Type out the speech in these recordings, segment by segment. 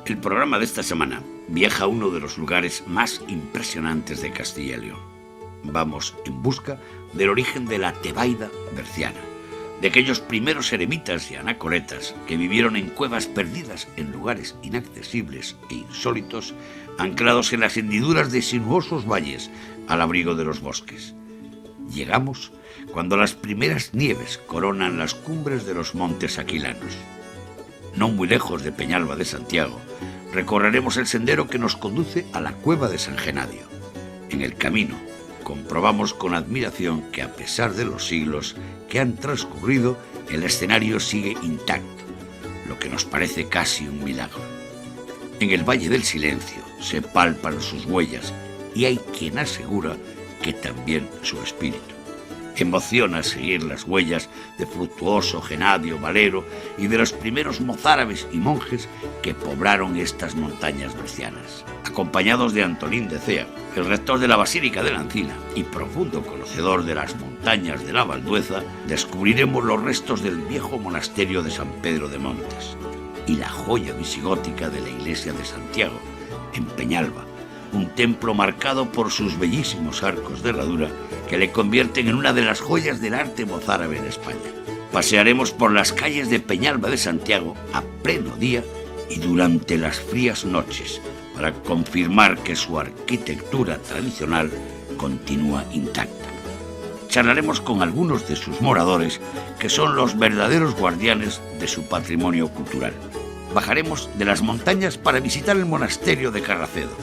El programa de esta semana viaja a uno de los lugares más impresionantes de Castilla y León. Vamos en busca del origen de la tebaida berciana, de aquellos primeros eremitas y anacoretas que vivieron en cuevas perdidas en lugares inaccesibles e insólitos, anclados en las hendiduras de sinuosos valles al abrigo de los bosques. Llegamos cuando las primeras nieves coronan las cumbres de los montes aquilanos. No muy lejos de Peñalba de Santiago, recorreremos el sendero que nos conduce a la cueva de San Genadio. En el camino, comprobamos con admiración que a pesar de los siglos que han transcurrido, el escenario sigue intacto, lo que nos parece casi un milagro. En el Valle del Silencio se palpan sus huellas y hay quien asegura que también su espíritu. Emociona seguir las huellas de Fructuoso, Genadio, Valero y de los primeros mozárabes y monjes que poblaron estas montañas bercianas. Acompañados de Antolín de Cea, el rector de la Basílica de la Encina y profundo conocedor de las montañas de la Valdueza, descubriremos los restos del viejo monasterio de San Pedro de Montes y la joya visigótica de la iglesia de Santiago, en Peñalba, un templo marcado por sus bellísimos arcos de herradura que le convierten en una de las joyas del arte mozárabe en España. Pasearemos por las calles de Peñalba de Santiago a pleno día y durante las frías noches para confirmar que su arquitectura tradicional continúa intacta. Charlaremos con algunos de sus moradores, que son los verdaderos guardianes de su patrimonio cultural. Bajaremos de las montañas para visitar el monasterio de Carracedo,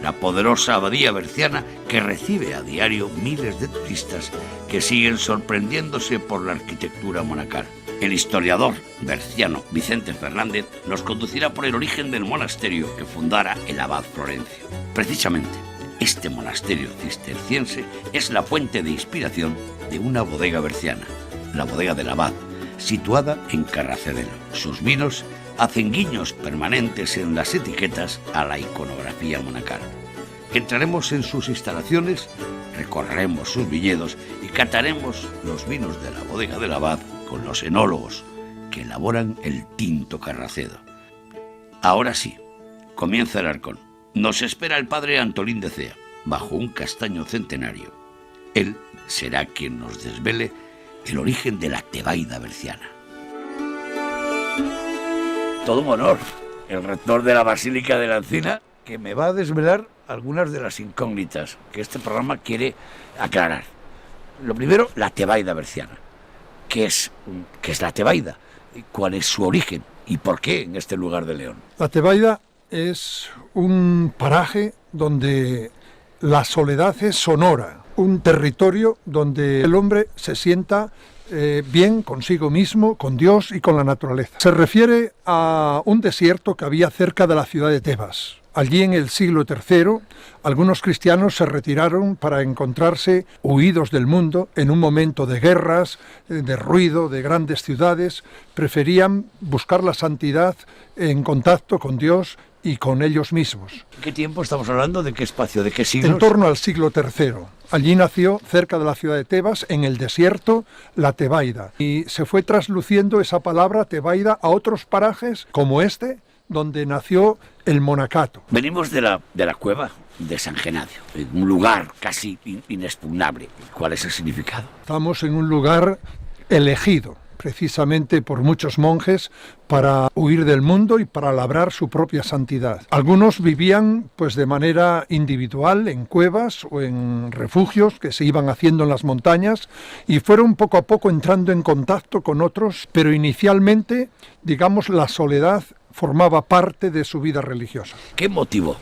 la poderosa abadía berciana que recibe a diario miles de turistas que siguen sorprendiéndose por la arquitectura monacal. El historiador berciano Vicente Fernández nos conducirá por el origen del monasterio que fundara el abad Florencio. Precisamente, este monasterio cisterciense es la fuente de inspiración de una bodega berciana, la bodega del abad, situada en Carracedelo. Sus vinos hacen guiños permanentes en las etiquetas a la iconografía monacal. Entraremos en sus instalaciones, recorreremos sus viñedos y cataremos los vinos de la bodega del abad con los enólogos que elaboran el tinto Carracedo. Ahora sí, comienza el Arcón. Nos espera el padre Antolín de Cea, bajo un castaño centenario. Él será quien nos desvele el origen de la tebaida berciana. Todo un honor, el rector de la Basílica de la Encina, que me va a desvelar algunas de las incógnitas que este programa quiere aclarar. Lo primero, la tebaida berciana. ¿Qué es la tebaida? ¿Cuál es su origen? ¿Y por qué en este lugar de León? La tebaida es un paraje donde la soledad es sonora, un territorio donde el hombre se sienta bien consigo mismo, con Dios y con la naturaleza. Se refiere a un desierto que había cerca de la ciudad de Tebas. Allí en el siglo III, algunos cristianos se retiraron para encontrarse huidos del mundo en un momento de guerras, de ruido, de grandes ciudades. Preferían buscar la santidad en contacto con Dios y con ellos mismos. ¿Qué tiempo estamos hablando? ¿De qué espacio? ¿De qué siglo? En torno al siglo III. Allí nació, cerca de la ciudad de Tebas, en el desierto, la tebaida. Y se fue trasluciendo esa palabra tebaida a otros parajes como este, donde nació el monacato. Venimos de la cueva de San Genadio, un lugar casi inexpugnable. ¿Cuál es el significado? Estamos en un lugar elegido, precisamente por muchos monjes, para huir del mundo y para labrar su propia santidad. Algunos vivían pues de manera individual en cuevas o en refugios que se iban haciendo en las montañas y fueron poco a poco entrando en contacto con otros, pero inicialmente, digamos, la soledad formaba parte de su vida religiosa. ¿Qué motivó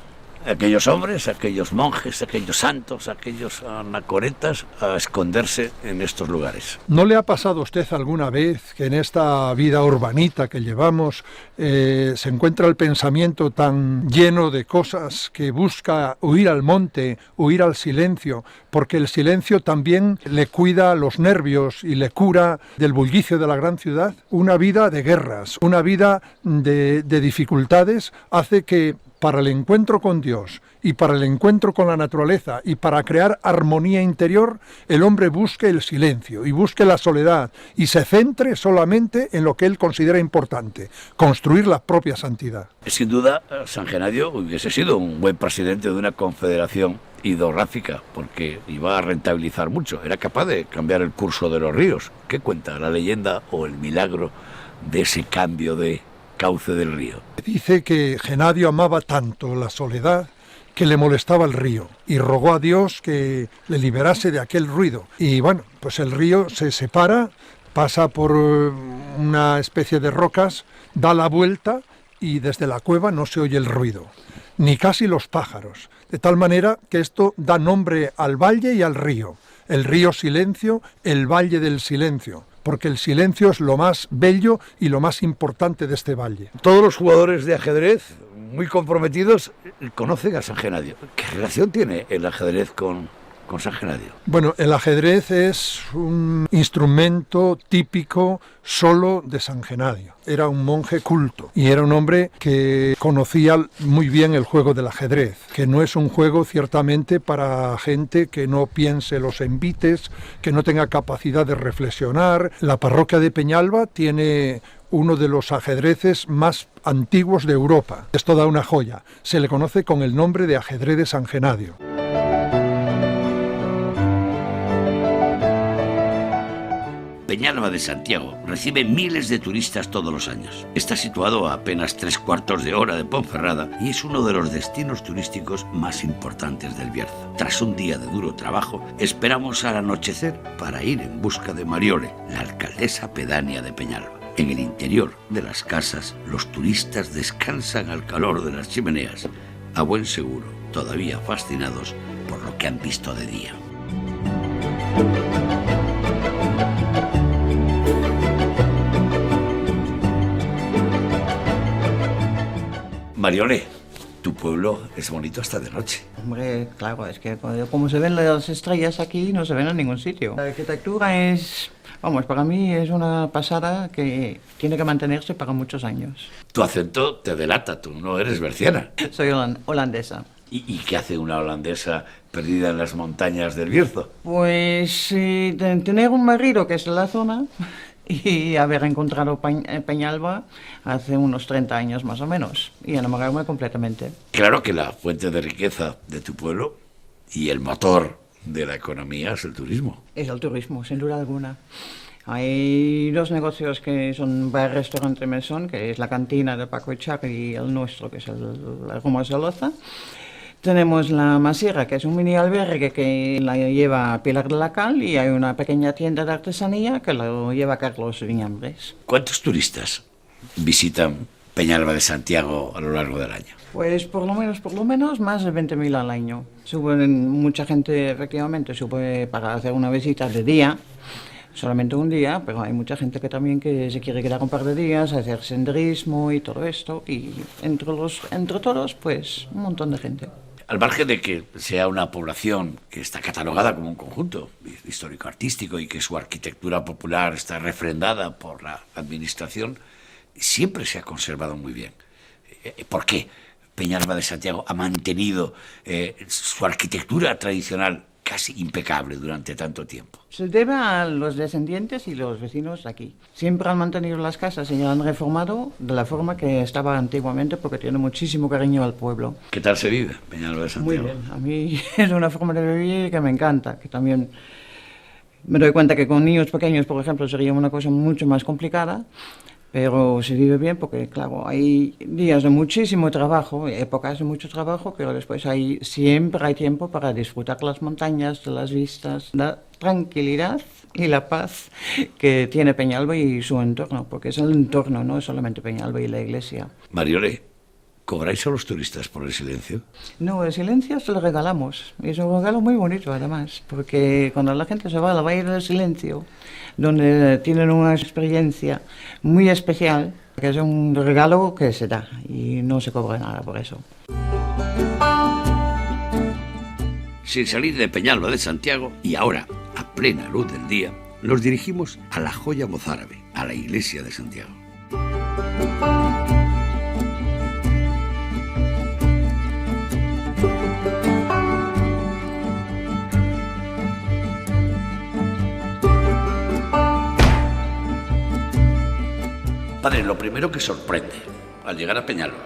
aquellos hombres, aquellos monjes, aquellos santos, aquellos anacoretas a esconderse en estos lugares. ¿No le ha pasado a usted alguna vez que en esta vida urbanita que llevamos se encuentra el pensamiento tan lleno de cosas que busca huir al monte, huir al silencio, porque el silencio también le cuida los nervios y le cura del bullicio de la gran ciudad? Una vida de guerras, una vida de dificultades hace que para el encuentro con Dios y para el encuentro con la naturaleza y para crear armonía interior, el hombre busque el silencio y busque la soledad y se centre solamente en lo que él considera importante, construir la propia santidad. Sin duda, San Genadio hubiese sido un buen presidente de una confederación hidrográfica, porque iba a rentabilizar mucho, era capaz de cambiar el curso de los ríos. ¿Qué cuenta la leyenda o el milagro de ese cambio de cauce del río? Dice que Genadio amaba tanto la soledad que le molestaba el río y rogó a Dios que le liberase de aquel ruido. Y bueno, pues el río se separa, pasa por una especie de rocas, da la vuelta y desde la cueva no se oye el ruido, ni casi los pájaros. De tal manera que esto da nombre al valle y al río. El río Silencio, el valle del silencio, porque el silencio es lo más bello y lo más importante de este valle. Todos los jugadores de ajedrez, muy comprometidos, conocen a San Genadio. ¿Qué relación tiene el ajedrez con San Genadio? Bueno, el ajedrez es un instrumento típico solo de San Genadio. Era un monje culto y era un hombre que conocía muy bien el juego del ajedrez, que no es un juego ciertamente para gente que no piense los envites, que no tenga capacidad de reflexionar. La parroquia de Peñalba tiene uno de los ajedrezes más antiguos de Europa. Es toda una joya. Se le conoce con el nombre de ajedrez de San Genadio. Peñalba de Santiago recibe miles de turistas todos los años. Está situado a apenas 3/4 de hora de Ponferrada y es uno de los destinos turísticos más importantes del Bierzo. Tras un día de duro trabajo, esperamos al anochecer para ir en busca de Mariole, la alcaldesa pedánea de Peñalba. En el interior de las casas, los turistas descansan al calor de las chimeneas, a buen seguro, todavía fascinados por lo que han visto de día. Mariole, tu pueblo es bonito hasta de noche. Hombre, claro, es que como se ven las estrellas aquí, no se ven en ningún sitio. La arquitectura es, vamos, para mí es una pasada que tiene que mantenerse para muchos años. Tu acento te delata, tú no eres berciana. Soy holandesa. ¿Y qué hace una holandesa perdida en las montañas del Bierzo? Pues tener un marido que es de la zona y haber encontrado Peñalba hace unos 30 años más o menos y enamorarme completamente. Claro que la fuente de riqueza de tu pueblo y el motor de la economía es el turismo. Es el turismo, sin duda alguna. Hay dos negocios que son bar, restaurante, mesón, que es la cantina de Paco Echar y el nuestro, que es el Rumos de Loza. Tenemos la Masierra, que es un mini albergue que la lleva Pilar de la Cal, y hay una pequeña tienda de artesanía que lo lleva Carlos Viñambres. ¿Cuántos turistas visitan Peñalba de Santiago a lo largo del año? Pues por lo menos más de 20.000 al año. Suben mucha gente, efectivamente, sube para hacer una visita de día, solamente un día, pero hay mucha gente que también que se quiere quedar un par de días, hacer senderismo y todo esto, y entre todos, pues un montón de gente. Al margen de que sea una población que está catalogada como un conjunto histórico-artístico y que su arquitectura popular está refrendada por la administración, siempre se ha conservado muy bien. ¿Por qué Peñalba de Santiago ha mantenido su arquitectura tradicional casi impecable durante tanto tiempo? Se debe a los descendientes y los vecinos de aquí. Siempre han mantenido las casas y han reformado de la forma que estaba antiguamente, porque tiene muchísimo cariño al pueblo. ¿Qué tal se vive Peñalba de Santiago? Muy bien, a mí es una forma de vivir que me encanta, que también me doy cuenta que con niños pequeños, por ejemplo, sería una cosa mucho más complicada, pero se vive bien porque, claro, hay días de muchísimo trabajo, épocas de mucho trabajo, pero después siempre hay tiempo para disfrutar las montañas, de las vistas, la tranquilidad y la paz que tiene Peñalba y su entorno, porque es el entorno, no es solamente Peñalba y la iglesia. Mariole, ¿Cobráis a los turistas por el silencio? No, el silencio se lo regalamos. Y es un regalo muy bonito, además, porque cuando la gente se va a la Bahía del Silencio, donde tienen una experiencia muy especial, que es un regalo que se da y no se cobra nada por eso. Sin salir de Peñalba de Santiago, y ahora, a plena luz del día, nos dirigimos a la joya mozárabe, a la iglesia de Santiago. Padre, lo primero que sorprende al llegar a Peñalba,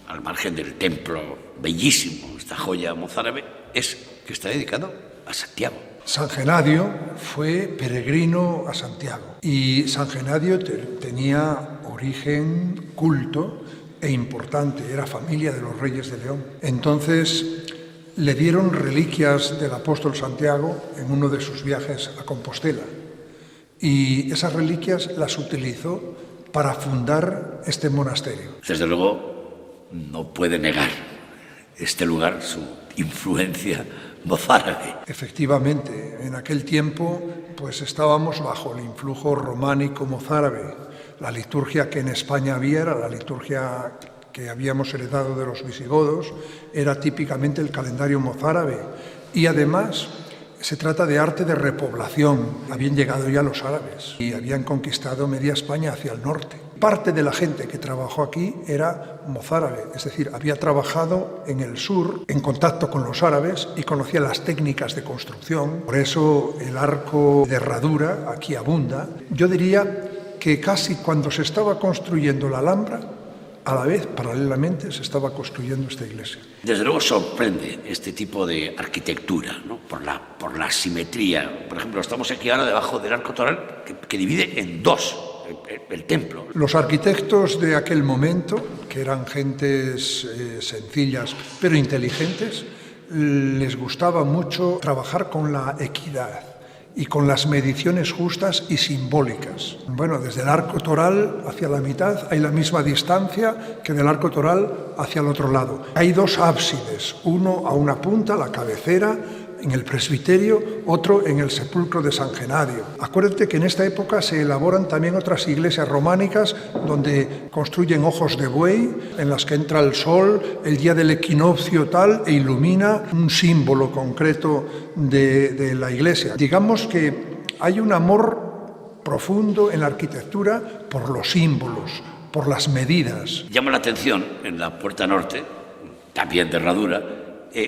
al margen del templo bellísimo, esta joya mozárabe, es que está dedicado a Santiago. San Genadio fue peregrino a Santiago y San Genadio tenía origen culto e importante, era familia de los reyes de León. Entonces le dieron reliquias del apóstol Santiago en uno de sus viajes a Compostela y esas reliquias las utilizó para fundar este monasterio. Desde luego, no puede negar este lugar su influencia mozárabe. Efectivamente, en aquel tiempo pues estábamos bajo el influjo románico mozárabe. La liturgia que en España había era la liturgia que habíamos heredado de los visigodos, era típicamente el calendario mozárabe. Y además se trata de arte de repoblación. Habían llegado ya los árabes y habían conquistado media España hacia el norte. Parte de la gente que trabajó aquí era mozárabe, es decir, había trabajado en el sur en contacto con los árabes y conocía las técnicas de construcción. Por eso el arco de herradura aquí abunda. Yo diría que casi cuando se estaba construyendo la Alhambra, a la vez, paralelamente, se estaba construyendo esta iglesia. Desde luego sorprende este tipo de arquitectura, ¿no? por la simetría. Por ejemplo, estamos aquí ahora debajo del arco toral que divide en dos el templo. Los arquitectos de aquel momento, que eran gentes sencillas pero inteligentes, les gustaba mucho trabajar con la equidad y con las mediciones justas y simbólicas. Bueno, desde el arco toral hacia la mitad hay la misma distancia que del arco toral hacia el otro lado. Hay dos ábsides, uno a una punta, la cabecera, en el presbiterio, otro en el sepulcro de San Genadio. Acuérdate que en esta época se elaboran también otras iglesias románicas donde construyen ojos de buey, en las que entra el sol el día del equinoccio tal e ilumina un símbolo concreto de la iglesia. Digamos que hay un amor profundo en la arquitectura por los símbolos, por las medidas. Llama la atención en la puerta norte, también de herradura,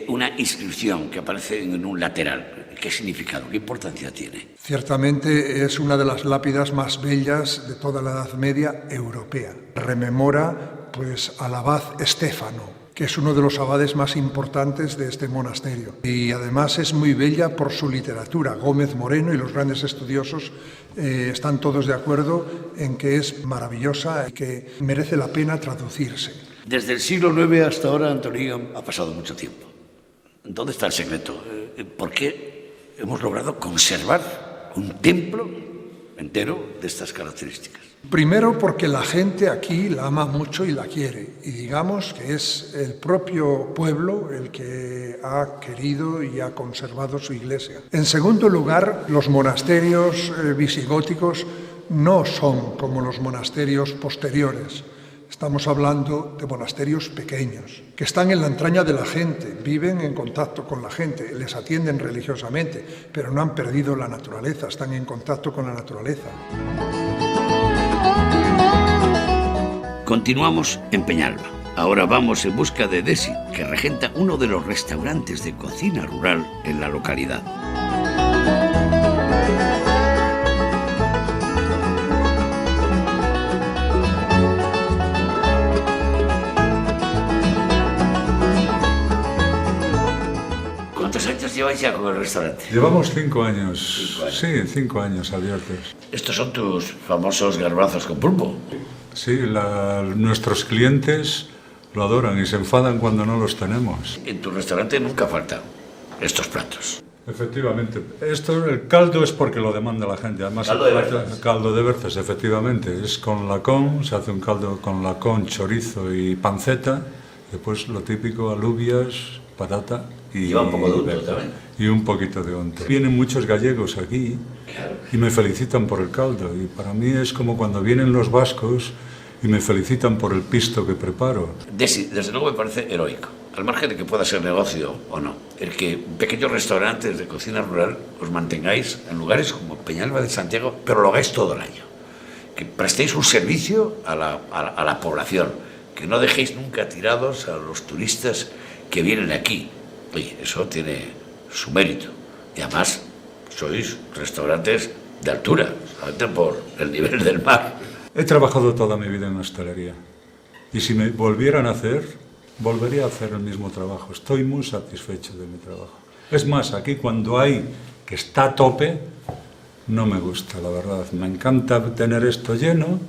una inscripción que aparece en un lateral. ¿Qué significado, qué importancia tiene? Ciertamente es una de las lápidas más bellas de toda la Edad Media europea. Rememora pues al abad Estéfano, que es uno de los abades más importantes de este monasterio. Y además es muy bella por su literatura. Gómez Moreno y los grandes estudiosos están todos de acuerdo en que es maravillosa y que merece la pena traducirse. Desde el siglo IX hasta ahora, Antonio, ha pasado mucho tiempo. ¿Dónde está el secreto? ¿Por qué hemos logrado conservar un templo entero de estas características? Primero porque la gente aquí la ama mucho y la quiere. Y digamos que es el propio pueblo el que ha querido y ha conservado su iglesia. En segundo lugar, los monasterios visigóticos no son como los monasterios posteriores. Estamos hablando de monasterios pequeños, que están en la entraña de la gente, viven en contacto con la gente, les atienden religiosamente, pero no han perdido la naturaleza, están en contacto con la naturaleza. Continuamos en Peñalba. Ahora vamos en busca de Desi, que regenta uno de los restaurantes de cocina rural en la localidad. ¿Cuántos años lleváis ya con el restaurante? Llevamos 5 años. 5 años. Sí, 5 años abiertos. Estos son tus famosos garbanzos con pulpo. Sí, nuestros clientes lo adoran y se enfadan cuando no los tenemos. En tu restaurante nunca faltan estos platos. Efectivamente. El caldo es porque lo demanda la gente. Además, Caldo de berzas. Caldo de berzas, efectivamente. Es con lacón, se hace un caldo con lacón, chorizo y panceta. Después lo típico, alubias, patata y Lleva un poco de unto berzas. también. Y un poquito de unto. Vienen muchos gallegos aquí y me felicitan por el caldo. Y para mí es como cuando vienen los vascos y me felicitan por el pisto que preparo. Desde luego me parece heroico, al margen de que pueda ser negocio o no, el que pequeños restaurantes de cocina rural os mantengáis en lugares como Peñalba de Santiago, pero lo hagáis todo el año, que prestéis un servicio a la población, que no dejéis nunca tirados a los turistas que vienen aquí. Oye, eso tiene su mérito. Y además sois restaurantes de altura, solamente por el nivel del mar. He trabajado toda mi vida en hostelería y si me volvieran a hacer, volvería a hacer el mismo trabajo. Estoy muy satisfecho de mi trabajo. Es más, aquí cuando hay que está a tope, no me gusta, la verdad. Me encanta tener esto lleno,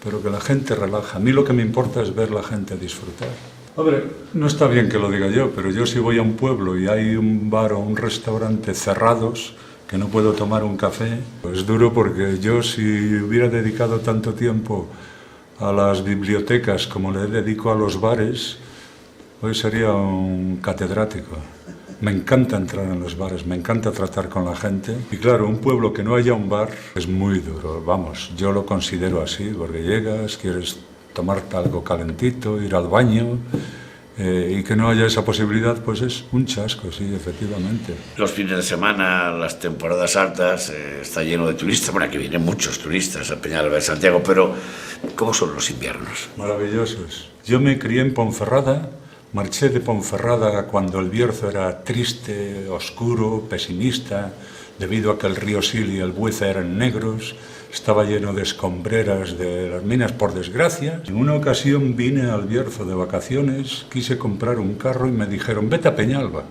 pero que la gente relaja. A mí lo que me importa es ver la gente disfrutar. Hombre, no está bien que lo diga yo, pero yo si voy a un pueblo y hay un bar o un restaurante cerrados, que no puedo tomar un café, pues es duro porque yo si hubiera dedicado tanto tiempo a las bibliotecas como le dedico a los bares, hoy sería un catedrático. Me encanta entrar en los bares, me encanta tratar con la gente. Y claro, un pueblo que no haya un bar es muy duro, vamos, yo lo considero así, porque llegas, quieres tomarte algo calentito, ir al baño, y que no haya esa posibilidad, pues es un chasco, sí, efectivamente. Los fines de semana, las temporadas altas, está lleno de turistas. Bueno, aquí vienen muchos turistas a Peñalba de Santiago, pero ¿cómo son los inviernos? Maravillosos. Yo me crié en Ponferrada, marché de Ponferrada cuando el Bierzo era triste, oscuro, pesimista, debido a que el río Sil y el Bueza eran negros. Estaba lleno de escombreras de las minas, por desgracia. En una ocasión vine al Bierzo de vacaciones, quise comprar un carro y me dijeron, vete a Peñalba.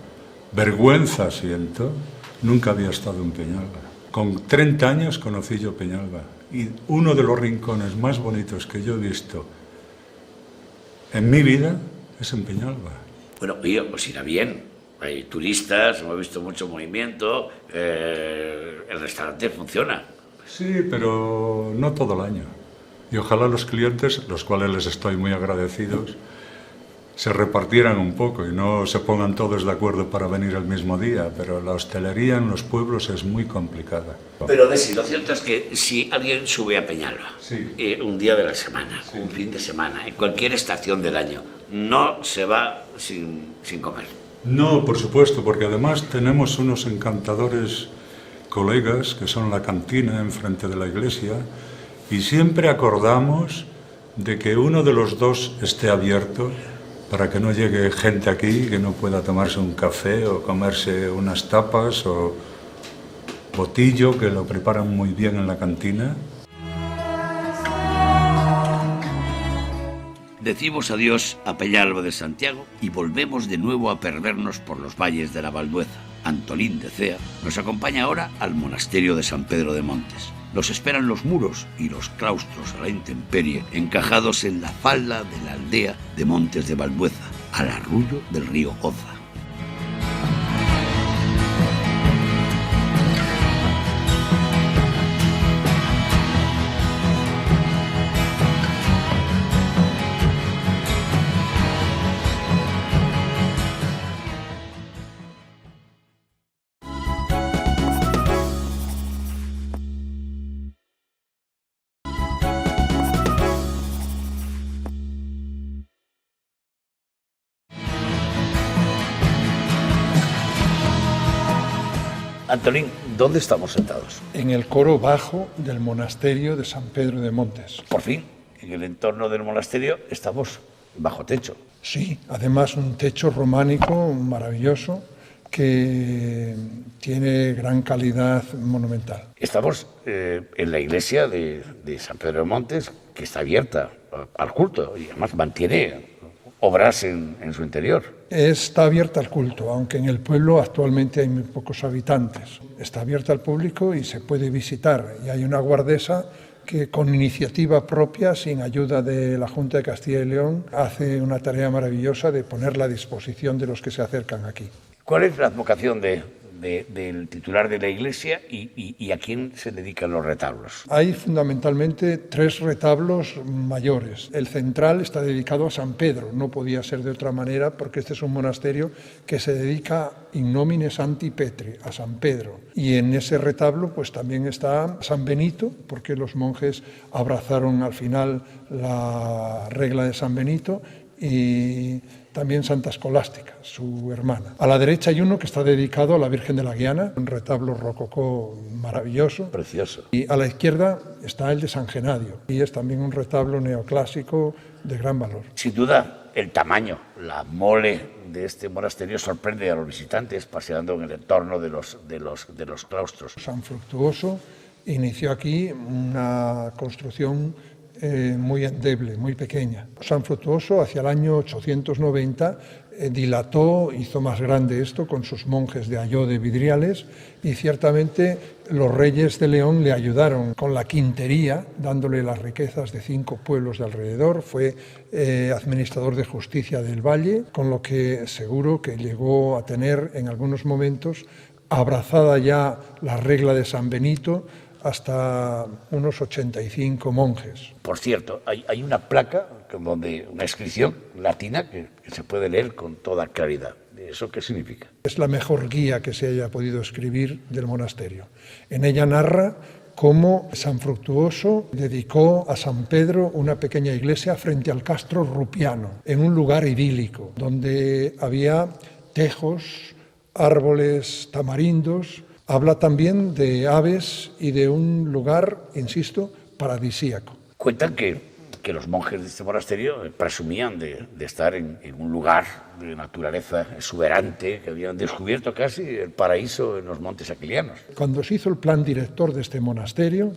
Vergüenza siento, nunca había estado en Peñalba. Con 30 años conocí yo Peñalba y uno de los rincones más bonitos que yo he visto en mi vida es en Peñalba. Bueno, oye, pues irá bien. Hay turistas, hemos visto mucho movimiento, el restaurante funciona. Sí, pero no todo el año. Y ojalá los clientes, los cuales les estoy muy agradecidos, se repartieran un poco y no se pongan todos de acuerdo para venir el mismo día. Pero la hostelería en los pueblos es muy complicada. Pero Desi, lo cierto es que si alguien sube a Peñalba, Sí. Un día de la semana, un fin de semana, en cualquier estación del año, no se va sin comer. No, por supuesto, porque además tenemos unos encantadores colegas que son la cantina enfrente de la iglesia y siempre acordamos de que uno de los dos esté abierto para que no llegue gente aquí que no pueda tomarse un café o comerse unas tapas o botillo, que lo preparan muy bien en la cantina. Decimos adiós a Peñalba de Santiago y volvemos de nuevo a perdernos por los valles de la Valdueza. Antolín de Cea nos acompaña ahora al monasterio de San Pedro de Montes. Nos esperan los muros y los claustros a la intemperie, encajados en la falda de la aldea de Montes de Valdueza, al arrullo del río Oza. Antolín, ¿dónde estamos sentados? En el coro bajo del monasterio de San Pedro de Montes. Por fin, en el entorno del monasterio estamos bajo techo. Sí, además un techo románico maravilloso que tiene gran calidad monumental. Estamos en la iglesia de San Pedro de Montes, que está abierta al culto y además mantiene obras en su interior. Está abierta al culto, aunque en el pueblo actualmente hay muy pocos habitantes. Está abierta al público y se puede visitar. Y hay una guardesa que con iniciativa propia, sin ayuda de la Junta de Castilla y León, hace una tarea maravillosa de ponerla a disposición de los que se acercan aquí. ¿Cuál es la advocación de del titular de la iglesia y a quién se dedican los retablos. Hay fundamentalmente 3 retablos mayores. El central está dedicado a San Pedro, no podía ser de otra manera porque este es un monasterio que se dedica in nomine Sancti Petri, a San Pedro. Y en ese retablo pues también está San Benito, porque los monjes abrazaron al final la regla de San Benito, y también Santa Escolástica, su hermana. A la derecha hay uno que está dedicado a la Virgen de la Guiana, un retablo rococó maravilloso. Precioso. Y a la izquierda está el de San Genadio, y es también un retablo neoclásico de gran valor. Sin duda, el tamaño, la mole de este monasterio sorprende a los visitantes paseando en el entorno de los claustros. San Fructuoso inició aquí una construcción muy endeble, muy pequeña. San Fructuoso, hacia el año 890, dilató, hizo más grande esto con sus monjes de Ayó de Vidriales, y ciertamente los reyes de León le ayudaron con la quintería, dándole las riquezas de 5 pueblos de alrededor. Fue administrador de justicia del valle, con lo que seguro que llegó a tener en algunos momentos abrazada ya la regla de San Benito, hasta unos 85 monjes. Por cierto, hay una placa, una inscripción latina que se puede leer con toda claridad. ¿Eso qué significa? Es la mejor guía que se haya podido escribir del monasterio. En ella narra cómo San Fructuoso dedicó a San Pedro una pequeña iglesia frente al castro Rupiano, en un lugar idílico, donde había tejos, árboles tamarindos. Habla también de aves y de un lugar, insisto, paradisíaco. Cuentan que los monjes de este monasterio presumían de estar en un lugar de naturaleza exuberante, que habían descubierto casi el paraíso en los montes aquilianos. Cuando se hizo el plan director de este monasterio,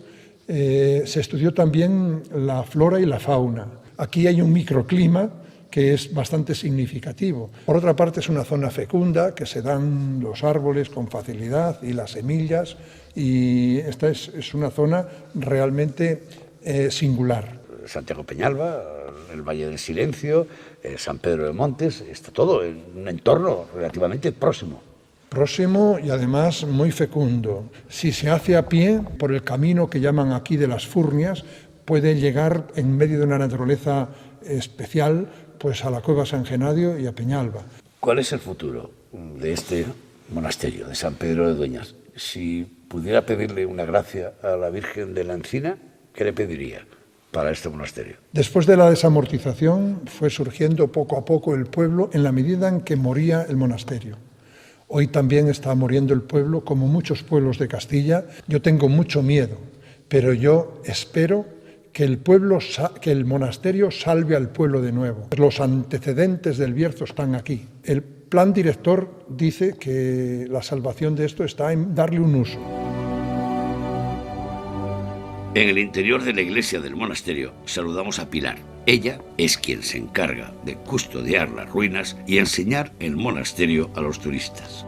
se estudió también la flora y la fauna. Aquí hay un microclima que es bastante significativo. Por otra parte, es una zona fecunda, que se dan los árboles con facilidad y las semillas, y esta es una zona realmente singular. Santiago Peñalba, el Valle del Silencio, San Pedro de Montes, está todo en un entorno relativamente próximo. Próximo y además muy fecundo. Si se hace a pie, por el camino que llaman aquí de las Furnias, puede llegar en medio de una naturaleza especial, pues a la cueva San Genadio y a Peñalba. ¿Cuál es el futuro de este monasterio de San Pedro de Dueñas? Si pudiera pedirle una gracia a la Virgen de la Encina, ¿qué le pediría para este monasterio? Después de la desamortización fue surgiendo poco a poco el pueblo en la medida en que moría el monasterio. Hoy también está muriendo el pueblo, como muchos pueblos de Castilla. Yo tengo mucho miedo, pero yo espero que el monasterio salve al pueblo de nuevo. Los antecedentes del Bierzo están aquí. El plan director dice que la salvación de esto está en darle un uso. En el interior de la iglesia del monasterio saludamos a Pilar. Ella es quien se encarga de custodiar las ruinas y enseñar el monasterio a los turistas.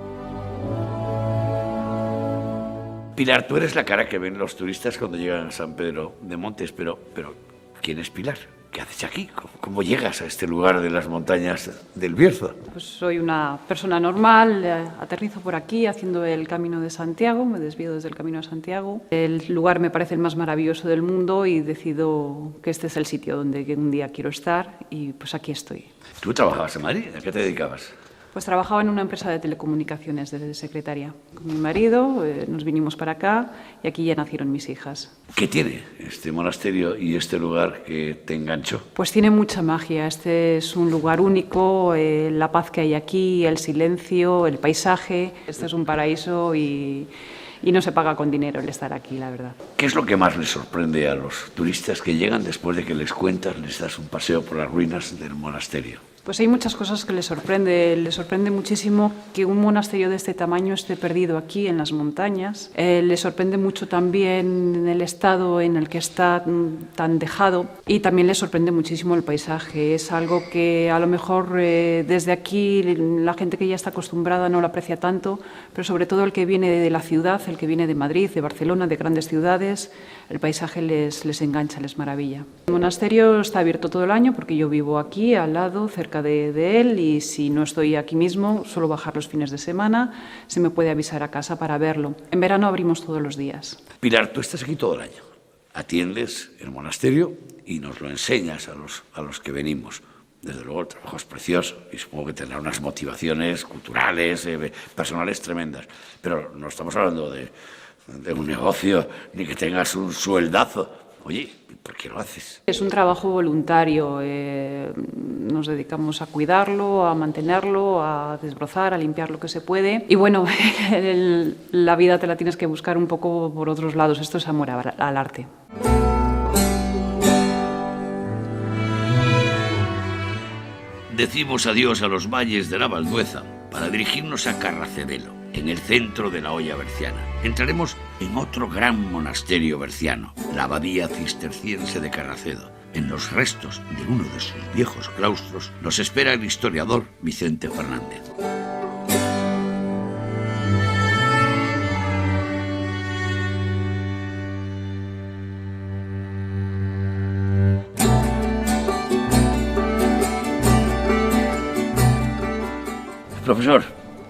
Pilar, tú eres la cara que ven los turistas cuando llegan a San Pedro de Montes, pero ¿quién es Pilar? ¿Qué haces aquí? ¿Cómo llegas a este lugar de las montañas del Bierzo? Pues soy una persona normal, aterrizo por aquí haciendo el Camino de Santiago, me desvío desde el Camino de Santiago. El lugar me parece el más maravilloso del mundo y decido que este es el sitio donde un día quiero estar y pues aquí estoy. ¿Tú trabajabas en Madrid? ¿A qué te dedicabas? Pues trabajaba en una empresa de telecomunicaciones de secretaria. Con mi marido nos vinimos para acá y aquí ya nacieron mis hijas. ¿Qué tiene este monasterio y este lugar que te enganchó? Pues tiene mucha magia. Este es un lugar único, la paz que hay aquí, el silencio, el paisaje. Este es un paraíso y no se paga con dinero el estar aquí, la verdad. ¿Qué es lo que más les sorprende a los turistas que llegan después de que les cuentas, les das un paseo por las ruinas del monasterio? Pues hay muchas cosas que les sorprende. Les sorprende muchísimo que un monasterio de este tamaño esté perdido aquí en las montañas. Les sorprende mucho también el estado en el que está tan dejado y también les sorprende muchísimo el paisaje. Es algo que a lo mejor desde aquí la gente que ya está acostumbrada no lo aprecia tanto, pero sobre todo el que viene de la ciudad, el que viene de Madrid, de Barcelona, de grandes ciudades, el paisaje les engancha, les maravilla. El monasterio está abierto todo el año porque yo vivo aquí, al lado, cerca cerca de él y si no estoy aquí mismo, suelo bajar los fines de semana, se me puede avisar a casa para verlo. En verano abrimos todos los días. Pilar, tú estás aquí todo el año, atiendes el monasterio y nos lo enseñas a los que venimos. Desde luego el trabajo es precioso y supongo que tendrá unas motivaciones culturales, personales tremendas, pero no estamos hablando de un negocio ni que tengas un sueldazo. Oye, ¿por qué lo haces? Es un trabajo voluntario, nos dedicamos a cuidarlo, a mantenerlo, a desbrozar, a limpiar lo que se puede. Y bueno, la vida te la tienes que buscar un poco por otros lados, esto es amor al arte. Decimos adiós a los valles de la Valdueza para dirigirnos a Carracedelo, en el centro de la olla berciana. Entraremos en otro gran monasterio berciano, la abadía cisterciense de Carracedo. En los restos de uno de sus viejos claustros nos espera el historiador Vicente Fernández. Profesor,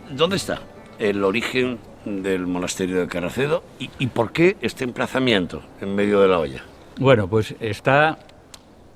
¿dónde está el origen del monasterio de Carracedo y por qué este emplazamiento en medio de la olla? Bueno, pues está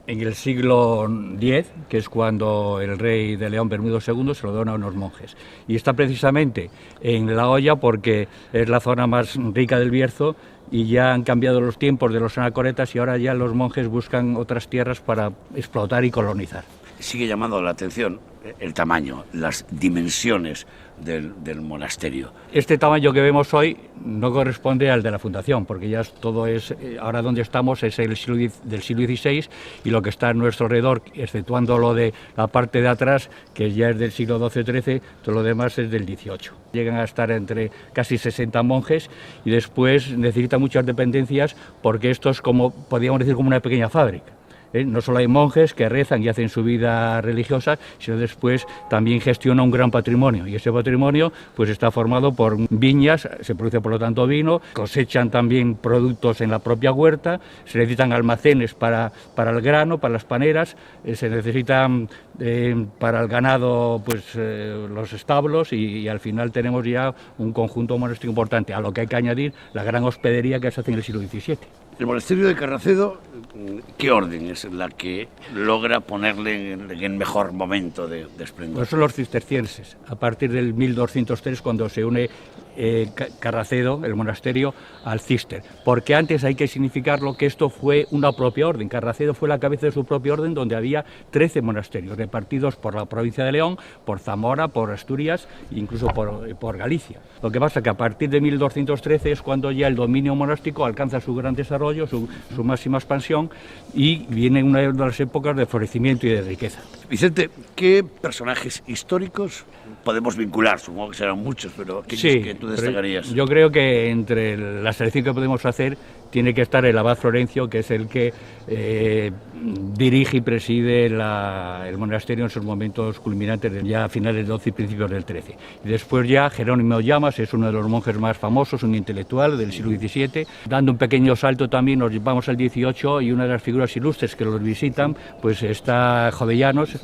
en el siglo X, que es cuando el rey de León, Bermudo II, se lo dona a unos monjes. Y está precisamente en la olla porque es la zona más rica del Bierzo y ya han cambiado los tiempos de los anacoretas y ahora ya los monjes buscan otras tierras para explotar y colonizar. Sigue llamando la atención el tamaño, las dimensiones del monasterio. Este tamaño que vemos hoy no corresponde al de la fundación, porque ya todo es, ahora donde estamos es del siglo XVI y lo que está a nuestro alrededor, exceptuando lo de la parte de atrás, que ya es del siglo XII-XIII, todo lo demás es del XVIII. Llegan a estar entre casi 60 monjes y después necesita muchas dependencias porque esto es como, podríamos decir, como una pequeña fábrica. No solo hay monjes que rezan y hacen su vida religiosa, sino después también gestiona un gran patrimonio y ese patrimonio pues está formado por viñas, se produce por lo tanto vino, cosechan también productos en la propia huerta, se necesitan almacenes para el grano, para las paneras, se necesitan para el ganado pues los establos y al final tenemos ya un conjunto monástico importante, a lo que hay que añadir la gran hospedería que se hace en el siglo XVII. El monasterio de Carracedo, ¿qué orden es la que logra ponerle en mejor momento de esplendor? Pues son los cistercienses, a partir del 1203 cuando se une Carracedo, el monasterio, al Cister, porque antes hay que significarlo que esto fue una propia orden. Carracedo fue la cabeza de su propia orden donde había 13 monasterios repartidos por la provincia de León, por Zamora, por Asturias e incluso por Galicia. Lo que pasa es que a partir de 1213 es cuando ya el dominio monástico alcanza su gran desarrollo, su máxima expansión y viene una de las épocas de florecimiento y de riqueza. Vicente, ¿qué personajes históricos podemos vincular? Supongo que serán muchos, pero aquellos que tú destacarías. Yo creo que entre la selección que podemos hacer tiene que estar el abad Florencio, que es el que dirige y preside el monasterio en sus momentos culminantes, ya a finales del XII y principios del XIII. Y después ya Jerónimo Llamas es uno de los monjes más famosos, un intelectual del siglo XVII. Dando un pequeño salto también nos llevamos al XVIII y una de las figuras ilustres que los visitan pues está Jovellanos,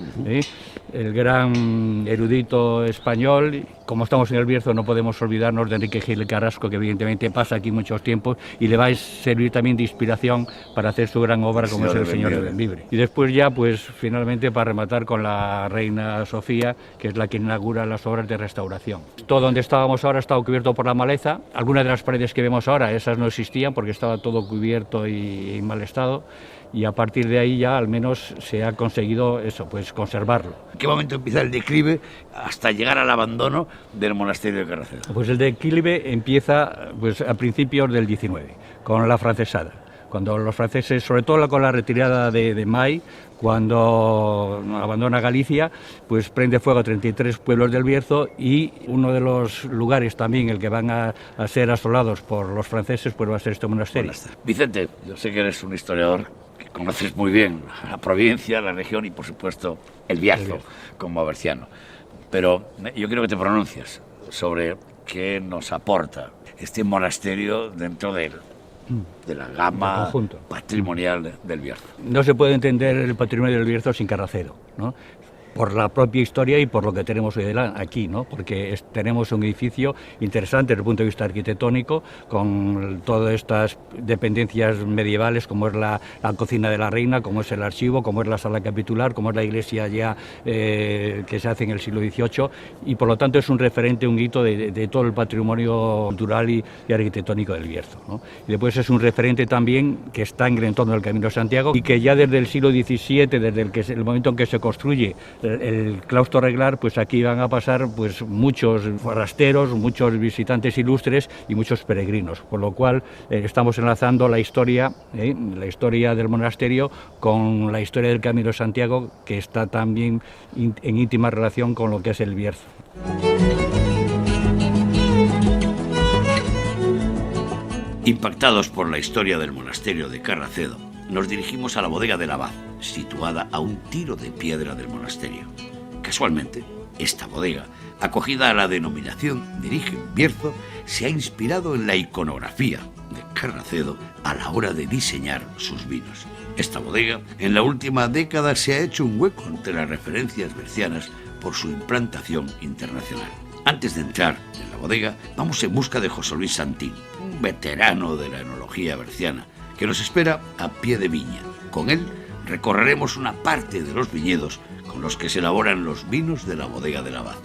el gran erudito español. Como estamos en el Bierzo no podemos olvidarnos de Enrique Gil Carrasco, que evidentemente pasa aquí muchos tiempos y le va a servir también de inspiración para hacer su gran obra como es el Señor de Bembibre. Y después ya pues finalmente para rematar con la Reina Sofía, que es la que inaugura las obras de restauración. Todo donde estábamos ahora estaba cubierto por la maleza, algunas de las paredes que vemos ahora esas no existían porque estaba todo cubierto y en mal estado. Y a partir de ahí ya al menos se ha conseguido eso, pues conservarlo. ¿En qué momento empieza el declive hasta llegar al abandono del monasterio de Carracedo? Pues el declive empieza pues a principios del XIX, con la francesada. Cuando los franceses, sobre todo con la retirada de May, cuando abandona Galicia, pues prende fuego a 33 pueblos del Bierzo y uno de los lugares también el que van a ser asolados por los franceses pues va a ser este monasterio. Vicente, yo sé que eres un historiador que conoces muy bien la provincia, la región y por supuesto el Bierzo como berciano, pero yo quiero que te pronuncias sobre qué nos aporta este monasterio dentro de la gama patrimonial del Bierzo. No se puede entender el patrimonio del Bierzo sin Carracedo, ¿no? por la propia historia y por lo que tenemos hoy aquí, ¿no? Porque tenemos un edificio interesante desde el punto de vista arquitectónico, con todas estas dependencias medievales, como es la cocina de la reina, como es el archivo, como es la sala capitular, como es la iglesia ya que se hace en el siglo XVIII, y por lo tanto es un referente, un hito de todo el patrimonio cultural y arquitectónico del Bierzo, ¿no? Y después es un referente también que está en el entorno del Camino de Santiago y que ya desde el siglo XVII, desde el momento en que se construye el claustro reglar, pues aquí van a pasar pues muchos forasteros, muchos visitantes ilustres y muchos peregrinos, por lo cual estamos enlazando la historia del monasterio con la historia del Camino de Santiago, que está también en íntima relación con lo que es el Bierzo. Impactados por la historia del monasterio de Carracedo, nos dirigimos a la bodega del abad, situada a un tiro de piedra del monasterio. Casualmente, esta bodega, acogida a la denominación de origen Bierzo, se ha inspirado en la iconografía de Carracedo a la hora de diseñar sus vinos. Esta bodega, en la última década, se ha hecho un hueco entre las referencias bercianas por su implantación internacional. Antes de entrar en la bodega, vamos en busca de José Luis Santín, un veterano de la enología berciana, que nos espera a pie de viña. Con él recorreremos una parte de los viñedos con los que se elaboran los vinos de la bodega del abad.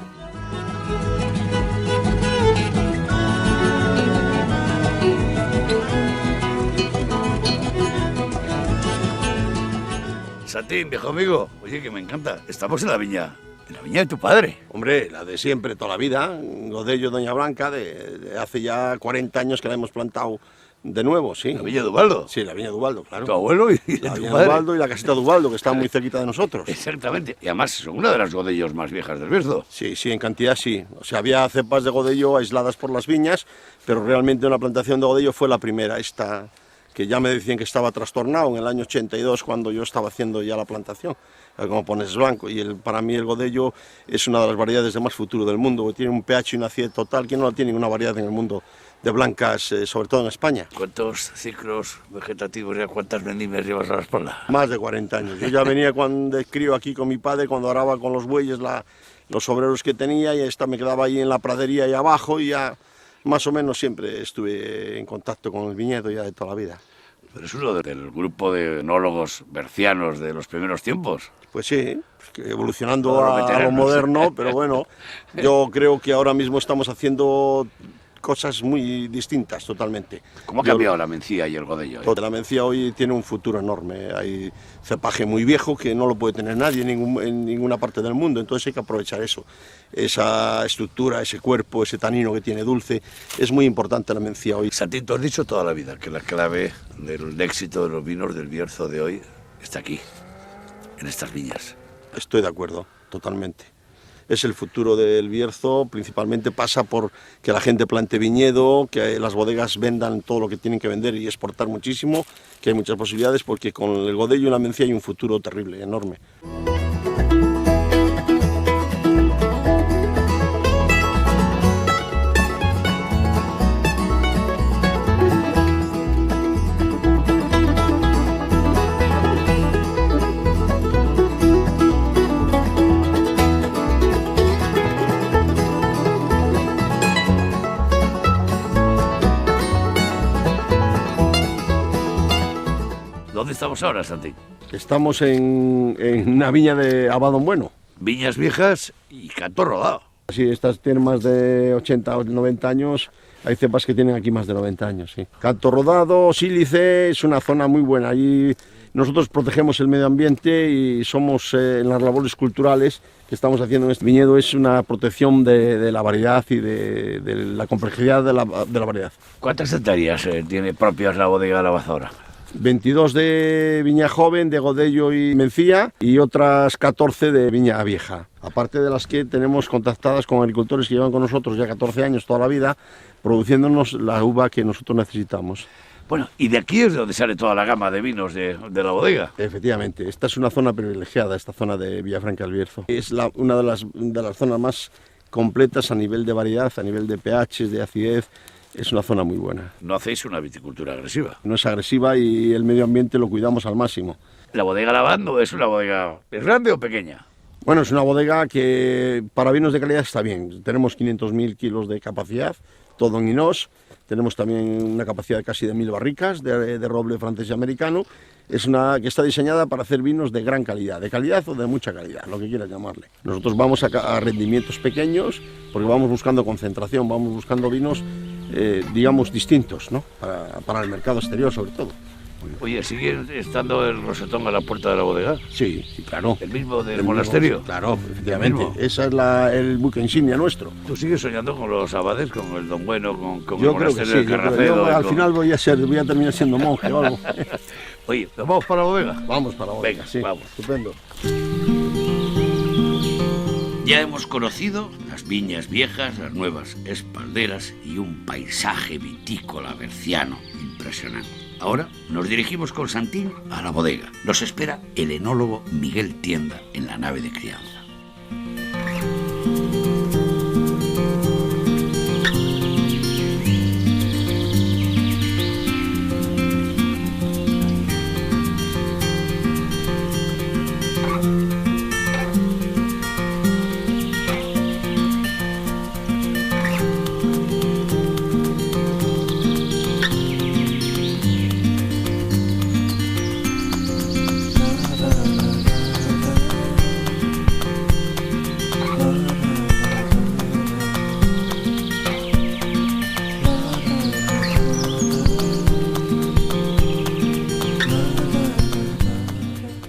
Santín, viejo amigo, oye, que me encanta. Estamos en la viña de tu padre. Hombre, la de siempre, toda la vida. Godello Doña Blanca, de hace ya 40 años que la hemos plantado de nuevo, sí. ¿La viña de Ubaldo? Sí, la viña de Ubaldo, claro. Tu abuelo y la tu viña padre. de Ubaldo y la casita de Ubaldo, que está muy cerquita de nosotros. Exactamente. Y además son una de las godellos más viejas del Bierzo. Sí, sí, en cantidad sí. O sea, había cepas de godello aisladas por las viñas, pero realmente una plantación de godello fue la primera, esta que ya me decían que estaba trastornado en el año 82 cuando yo estaba haciendo ya la plantación. Como pones blanco, y para mí el godello es una de las variedades de más futuro del mundo, tiene un pH y una acidez total que no la tiene ninguna variedad en el mundo de blancas, sobre todo en España. ¿Cuántos ciclos vegetativos y cuántas vendimias llevas a la espalda? Más de 40 años. Yo ya venía cuando crío aquí con mi padre, cuando araba con los bueyes los obreros que tenía, y me quedaba ahí en la pradería ahí abajo, y ya más o menos siempre estuve en contacto con el viñedo ya de toda la vida. Pero es uno del grupo de enólogos bercianos de los primeros tiempos. Pues sí, evolucionando a lo moderno, pero bueno, yo creo que ahora mismo estamos haciendo cosas muy distintas totalmente. ¿Cómo ha cambiado la mencía y el godello? La mencía hoy tiene un futuro enorme. Hay cepaje muy viejo que no lo puede tener nadie en ninguna parte del mundo, entonces hay que aprovechar eso. Esa estructura, ese cuerpo, ese tanino que tiene dulce, es muy importante la mencía hoy. Santín, tú has dicho toda la vida que la clave del éxito de los vinos del Bierzo de hoy está aquí, en estas viñas. Estoy de acuerdo, totalmente. Es el futuro del Bierzo, principalmente pasa por que la gente plante viñedo, que las bodegas vendan todo lo que tienen que vender y exportar muchísimo, que hay muchas posibilidades, porque con el godello y la mencía hay un futuro terrible, enorme. ¿Dónde estamos ahora, Santín? Estamos en una viña de Abadón Bueno. Viñas viejas y canto rodado. Sí, estas tienen más de 80 o 90 años. Hay cepas que tienen aquí más de 90 años, sí. Canto rodado, sílice, es una zona muy buena. Allí nosotros protegemos el medio ambiente y somos en las labores culturales que estamos haciendo en este viñedo, es una protección de la variedad y de la complejidad de la variedad. ¿Cuántas hectáreas tiene propias la bodega de la Abad ahora? 22 de viña joven, de godello y mencía, y otras 14 de viña vieja. Aparte de las que tenemos contactadas con agricultores que llevan con nosotros ya 14 años toda la vida, produciéndonos la uva que nosotros necesitamos. Bueno, y de aquí es de donde sale toda la gama de vinos de la bodega. Efectivamente, esta es una zona privilegiada, esta zona de Villafranca del Bierzo. Es una de las zonas más completas a nivel de variedad, a nivel de pH, de acidez. Es una zona muy buena. No hacéis una viticultura agresiva. No es agresiva y el medio ambiente lo cuidamos al máximo. ¿La bodega Lavando es una bodega, es grande o pequeña? Bueno, es una bodega que para vinos de calidad está bien. Tenemos 500.000 kilos de capacidad, todo en inox. Tenemos también una capacidad de casi de 1000 barricas de roble francés y americano. Es una que está diseñada para hacer vinos de gran calidad, de calidad o de mucha calidad, lo que quieras llamarle. Nosotros vamos a rendimientos pequeños porque vamos buscando concentración, vamos buscando vinos, digamos, distintos, ¿no? Para el mercado exterior sobre todo. Oye, ¿sigue estando el rosetón a la puerta de la bodega? Sí, claro. ¿El mismo del monasterio? Mismo, claro, efectivamente. Esa es el buque insignia nuestro. ¿Tú sigues soñando con los abades, con el Don Bueno, con Yo el creo que monasterio sí, del Carracedo? al final voy a terminar siendo monje o algo. Oye, ¿vamos para la bodega? Vamos para la bodega, Venga, sí. vamos. Estupendo. Ya hemos conocido las viñas viejas, las nuevas espalderas y un paisaje vitícola berciano impresionante. Ahora nos dirigimos con Santín a la bodega. Nos espera el enólogo Miguel Tienda en la nave de crianza.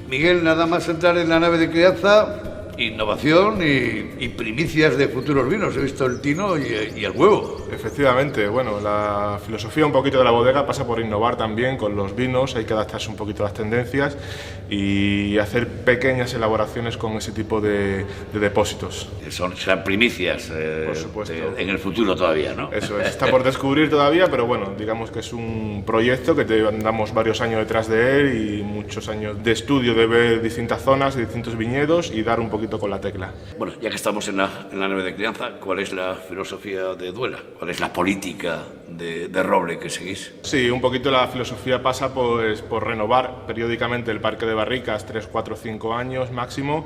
Miguel, nada más entrar en la nave de crianza, innovación y primicias de futuros vinos. He visto el tino y el huevo. Efectivamente, bueno, la filosofía un poquito de la bodega pasa por innovar también con los vinos, hay que adaptarse un poquito a las tendencias y hacer pequeñas elaboraciones con ese tipo de depósitos. Son primicias por supuesto. En el futuro todavía, ¿no? Eso es, está por descubrir todavía, pero bueno, digamos que es un proyecto que andamos varios años detrás de él y muchos años de estudio de ver distintas zonas, de distintos viñedos y dar un poquito con la tecla. Bueno, ya que estamos en la nave de crianza, ¿cuál es la filosofía de Duela? ¿Cuál es la política de roble que seguís? Sí, un poquito la filosofía pasa pues, por renovar periódicamente el parque de barricas 3, 4, 5 años máximo,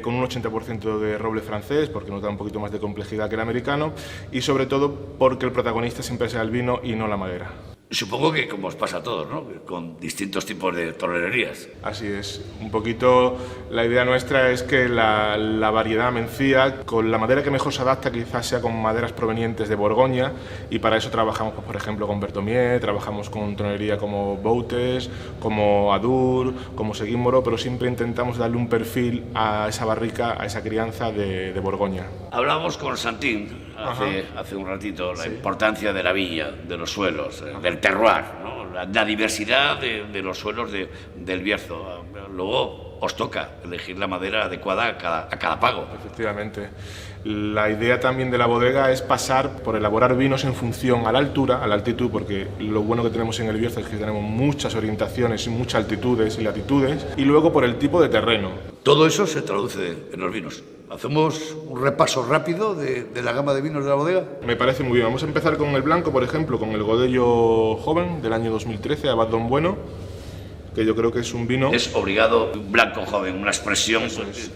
con un 80% de roble francés, porque nos da un poquito más de complejidad que el americano, y sobre todo porque el protagonista siempre sea el vino y no la madera. Supongo que como os pasa a todos, ¿no? Con distintos tipos de torrerías. Así es. Un poquito la idea nuestra es que la variedad mencía, con la madera que mejor se adapta, quizás sea con maderas provenientes de Borgoña, y para eso trabajamos, pues, por ejemplo, con Bertomier, trabajamos con tonería como Boutes, como Adur, como Seguímoro, pero siempre intentamos darle un perfil a esa barrica, a esa crianza de Borgoña. Hablamos con Santín hace un ratito, la importancia de la viña, de los suelos, del terroir, ¿no? La diversidad de los suelos del Bierzo. Luego os toca elegir la madera adecuada a cada pago. Efectivamente. La idea también de la bodega es pasar por elaborar vinos en función a la altura, a la altitud, porque lo bueno que tenemos en el Bierzo es que tenemos muchas orientaciones y muchas altitudes y latitudes, y luego por el tipo de terreno. Todo eso se traduce en los vinos. ¿Hacemos un repaso rápido de la gama de vinos de la bodega? Me parece muy bien. Vamos a empezar con el blanco, por ejemplo, con el Godello Joven del año 2013, Abad Don Bueno, que yo creo que es un vino... Es obligado, un blanco joven, una expresión,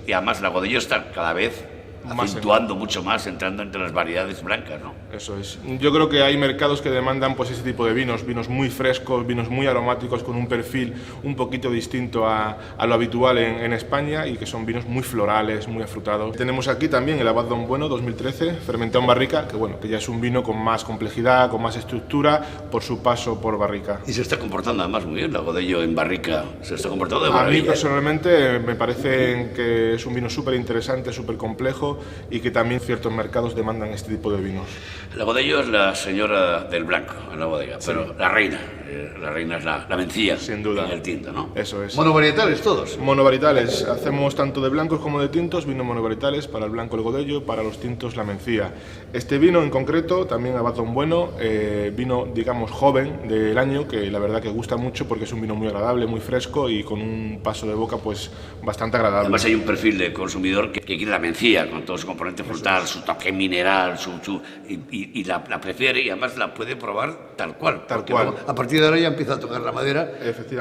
y además la Godello está cada vez acentuando mucho más, entrando entre las variedades blancas, ¿no? Eso es. Yo creo que hay mercados que demandan pues ese tipo de vinos muy frescos, vinos muy aromáticos, con un perfil un poquito distinto a lo habitual en España, y que son vinos muy florales, muy afrutados. Tenemos aquí también el Abad Don Bueno 2013, fermentado en barrica, que ya es un vino con más complejidad, con más estructura, por su paso por barrica. Y se está comportando además muy bien, la Godello en barrica, se está comportando de maravilla. A mí personalmente me parece que es un vino súper interesante, súper complejo, y que también ciertos mercados demandan este tipo de vinos. La Godello es la señora del blanco en la bodega, sí. Pero la reina es la mencía, sin duda, en el tinto, ¿no? Eso es. ¿Monovarietales todos? Monovarietales, hacemos tanto de blancos como de tintos, vinos monovarietales, para el blanco el Godello, para los tintos la mencía. Este vino en concreto, también Abad Don Bueno, vino, digamos, joven del año, que la verdad que gusta mucho porque es un vino muy agradable, muy fresco y con un paso de boca pues bastante agradable. Además hay un perfil de consumidor que quiere la mencía, con con todo su componente frutal, su toque mineral, y la prefiere, y además la puede probar tal cual. Tal cual. A partir de ahora ya empieza a tocar la madera.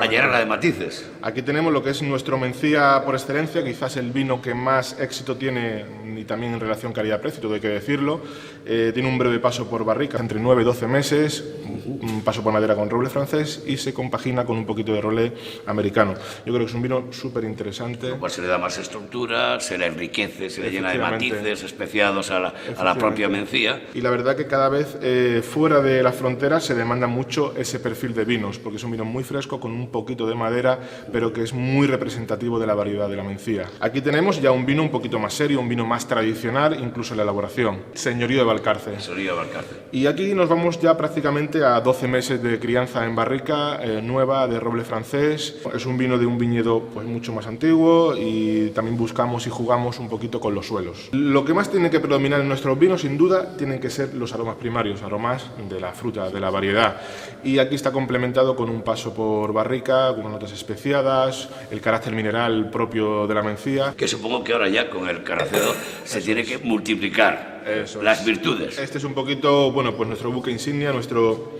A llegar a la de matices. Aquí tenemos lo que es nuestro Mencía por excelencia, quizás el vino que más éxito tiene, y también en relación calidad-precio, todo hay que decirlo. Tiene un breve paso por barrica, entre 9 y 12 meses, un paso por madera con roble francés y se compagina con un poquito de roble americano. Yo creo que es un vino súper interesante. Lo cual se le da más estructura, se le enriquece, se le llena de matices especiados a la propia Mencía. Y la verdad que cada vez fuera de las fronteras se demanda mucho ese perfil de vinos, porque es un vino muy fresco, con un poquito de madera, pero que es muy representativo de la variedad de la Mencía. Aquí tenemos ya un vino un poquito más serio, un vino más tradicional, incluso en la elaboración. Señorío de Valcarce. Señorío de Valcarce. Y aquí nos vamos ya prácticamente a 12 meses de crianza en barrica, nueva, de roble francés. Es un vino de un viñedo pues mucho más antiguo y también buscamos y jugamos un poquito con los suelos. Lo que más tiene que predominar en nuestros vinos, sin duda, tienen que ser los aromas primarios, aromas de la fruta, de la variedad. Y aquí está complementado con un paso por barrica, con notas especiadas, el carácter mineral propio de la Mencía. Que supongo que ahora ya con el Caracedo se tiene que multiplicar las virtudes. Este es un poquito, bueno, pues nuestro buque insignia, nuestro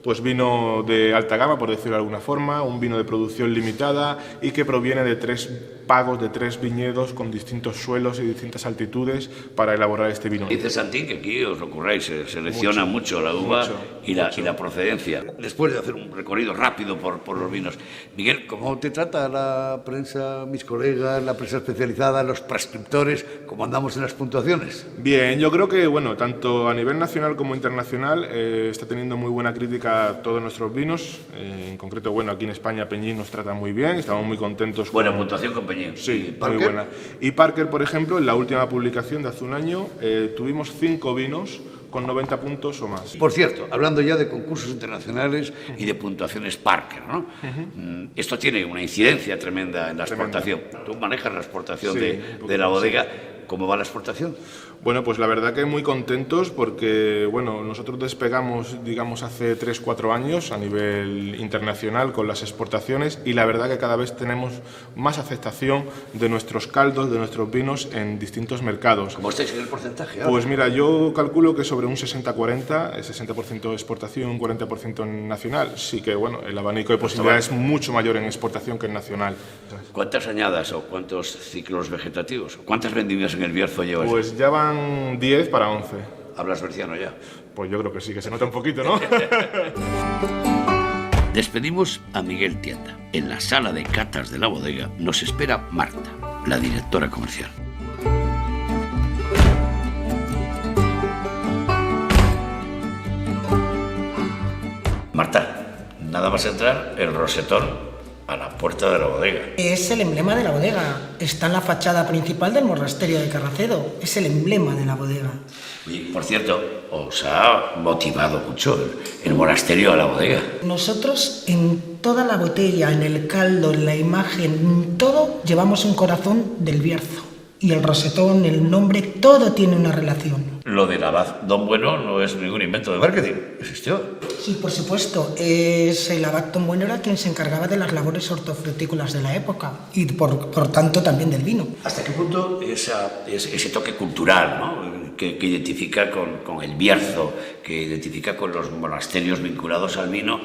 pues vino de alta gama, por decirlo de alguna forma, un vino de producción limitada y que proviene de 3 pagos, de 3 viñedos con distintos suelos y distintas altitudes para elaborar este vino. Dice Santín que aquí os lo curráis, se selecciona mucho la uva y la procedencia. Después de hacer un recorrido rápido por los vinos, Miguel, ¿cómo te trata la prensa, mis colegas, la prensa especializada, los prescriptores, cómo andamos en las puntuaciones? Bien, yo creo que, bueno, tanto a nivel nacional como internacional está teniendo muy buena crítica todos nuestros vinos. En concreto, bueno, aquí en España Peñín nos trata muy bien, estamos muy contentos. Buena puntuación con Peñín. Sí, muy buena. Y Parker, por ejemplo, en la última publicación de hace un año, tuvimos 5 vinos con 90 puntos o más. Por cierto, hablando ya de concursos internacionales y de puntuaciones Parker, ¿no? Esto tiene una incidencia tremenda en la exportación. Tú manejas la exportación de la bodega. ¿Cómo va la exportación? Bueno, pues la verdad que muy contentos porque, bueno, nosotros despegamos, digamos, hace 3-4 años a nivel internacional con las exportaciones y la verdad que cada vez tenemos más aceptación de nuestros caldos, de nuestros vinos en distintos mercados. ¿Cómo estáis en el porcentaje ahora? Pues mira, yo calculo que sobre un 60-40, 60% de exportación, un 40% en nacional. Sí que, bueno, el abanico de posibilidades es mucho mayor en exportación que en nacional. ¿Cuántas añadas o cuántos ciclos vegetativos? ¿Cuántas vendimias en el Bierzo llevas? Pues ya van 10 para 11. ¿Hablas berciano ya? Pues yo creo que sí, que se nota un poquito, ¿no? Despedimos a Miguel Tienda. En la sala de catas de la bodega nos espera Marta, la directora comercial. Marta, nada más entrar, el rosetón a la puerta de la bodega. Es el emblema de la bodega. Está en la fachada principal del monasterio de Carracedo. Es el emblema de la bodega. Y, por cierto, os ha motivado mucho el monasterio a la bodega. Nosotros en toda la botella, en el caldo, en la imagen, en todo, llevamos un corazón del Bierzo. Y el rosetón, el nombre, todo tiene una relación. Lo del abad Don Bueno no es ningún invento de marketing, existió. Sí, por supuesto. Es el abad Don Bueno era quien se encargaba de las labores hortofrutícolas de la época y por tanto también del vino. ¿Hasta qué punto ese toque cultural, ¿no? que identifica con el Bierzo, que identifica con los monasterios vinculados al vino,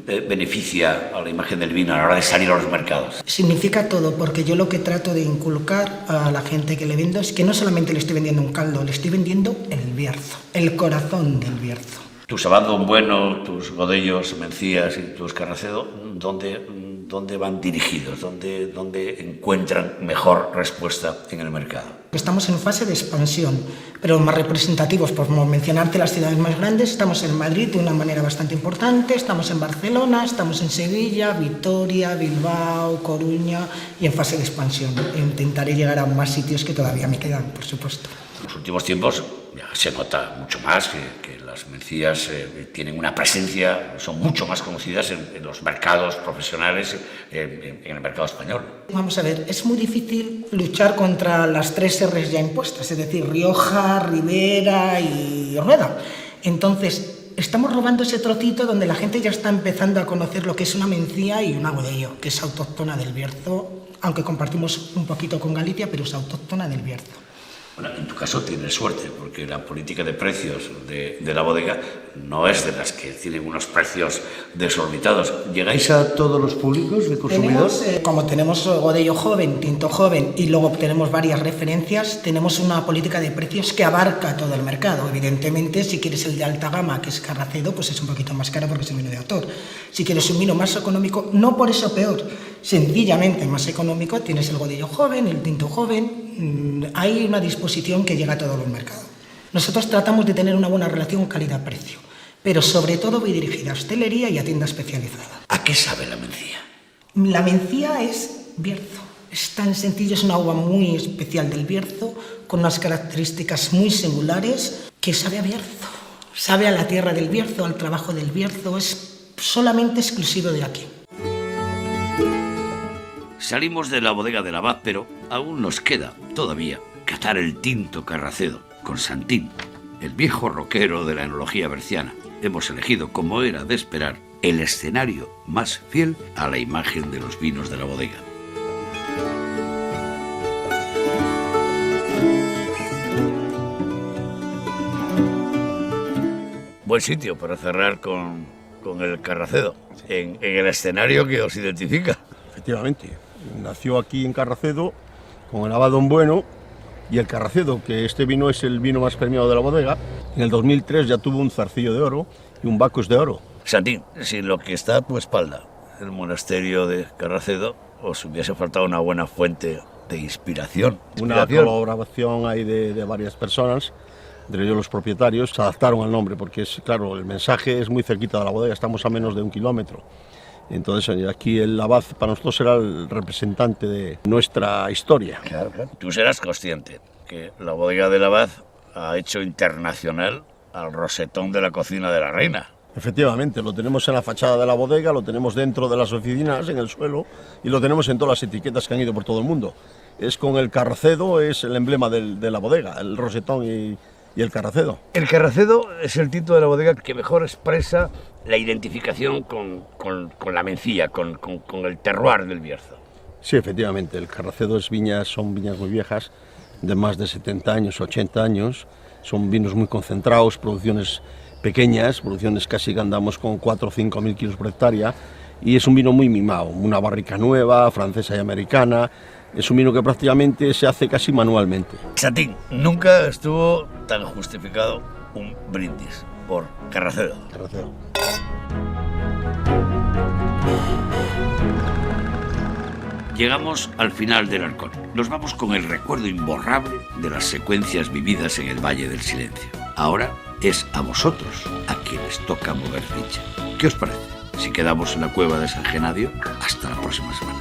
beneficia a la imagen del vino a la hora de salir a los mercados? Significa todo, porque yo lo que trato de inculcar a la gente que le vendo es que no solamente le estoy vendiendo un caldo, le estoy vendiendo el Bierzo, el corazón del Bierzo. Tus abad Don Bueno, tus Godellos, Mencías y tus Carracedo, ¿dónde van dirigidos? ¿Dónde encuentran mejor respuesta en el mercado? Estamos en fase de expansión, pero más representativos, por mencionarte las ciudades más grandes, estamos en Madrid de una manera bastante importante, estamos en Barcelona, estamos en Sevilla, Vitoria, Bilbao, Coruña y en fase de expansión. Intentaré llegar a más sitios que todavía me quedan, por supuesto. En los últimos tiempos ya se nota mucho más que las Mencías tienen una presencia, son mucho más conocidas en los mercados profesionales, en el mercado español. Vamos a ver, es muy difícil luchar contra las 3 R's ya impuestas, es decir, Rioja, Ribera y Rueda. Entonces, estamos robando ese trocito donde la gente ya está empezando a conocer lo que es una Mencía y una Godello, que es autóctona del Bierzo, aunque compartimos un poquito con Galicia, pero es autóctona del Bierzo. Bueno, en tu caso tienes suerte, porque la política de precios de la bodega no es de las que tienen unos precios desorbitados. ¿Llegáis a todos los públicos de consumidores? Como tenemos Godello joven, tinto joven y luego tenemos varias referencias, tenemos una política de precios que abarca todo el mercado. Evidentemente, si quieres el de alta gama, que es Carracedo, pues es un poquito más caro porque es un vino de autor. Si quieres un vino más económico, no por eso peor, sencillamente más económico, tienes el Godello joven, el tinto joven. Hay una disposición que llega a todos los mercados. Nosotros tratamos de tener una buena relación calidad-precio, pero sobre todo voy dirigida a hostelería y a tienda especializada. ¿A qué sabe la mencía? La mencía es Bierzo. Es tan sencillo, es una uva muy especial del Bierzo, con unas características muy singulares, que sabe a Bierzo. Sabe a la tierra del Bierzo, al trabajo del Bierzo, es solamente exclusivo de aquí. Salimos de la bodega del Abad, pero aún nos queda todavía catar el tinto Carracedo con Santín, el viejo roquero de la enología berciana. Hemos elegido, como era de esperar, el escenario más fiel a la imagen de los vinos de la bodega. Buen sitio para cerrar con el Carracedo, en el escenario que os identifica. Efectivamente. Nació aquí en Carracedo con el Abad Don Bueno y el Carracedo, que este vino es el vino más premiado de la bodega. En el 2003 ya tuvo un zarcillo de oro y un Bacchus de oro. Santín, si lo que está a tu espalda, el monasterio de Carracedo, os hubiese faltado una buena fuente de inspiración. Una colaboración ahí de varias personas, entre ellos los propietarios, se adaptaron al nombre porque es claro, el mensaje es muy cerquita de la bodega, estamos a menos de 1 kilómetro. Entonces aquí el Abad para nosotros será el representante de nuestra historia. Claro, claro. Tú serás consciente que la bodega del Abad ha hecho internacional al rosetón de la cocina de la reina. Efectivamente, lo tenemos en la fachada de la bodega, lo tenemos dentro de las oficinas, en el suelo, y lo tenemos en todas las etiquetas que han ido por todo el mundo. Es con el Carracedo, es el emblema de la bodega, el rosetón y el Carracedo. El Carracedo es el tinto de la bodega que mejor expresa la identificación con la mencía, con el terroir del Bierzo. Sí, efectivamente, el Carracedo son viñas muy viejas, de más de 70 años, 80 años, son vinos muy concentrados, producciones pequeñas, producciones casi que andamos con 4 o 5 mil kilos por hectárea, y es un vino muy mimado, una barrica nueva, francesa y americana. Es un vino que prácticamente se hace casi manualmente. Santín, nunca estuvo tan justificado un brindis por Carracedo. Carracedo. Llegamos al final del Arcón. Nos vamos con el recuerdo imborrable de las secuencias vividas en el Valle del Silencio. Ahora es a vosotros a quienes toca mover ficha. ¿Qué os parece? Si quedamos en la cueva de San Genadio, hasta la próxima semana.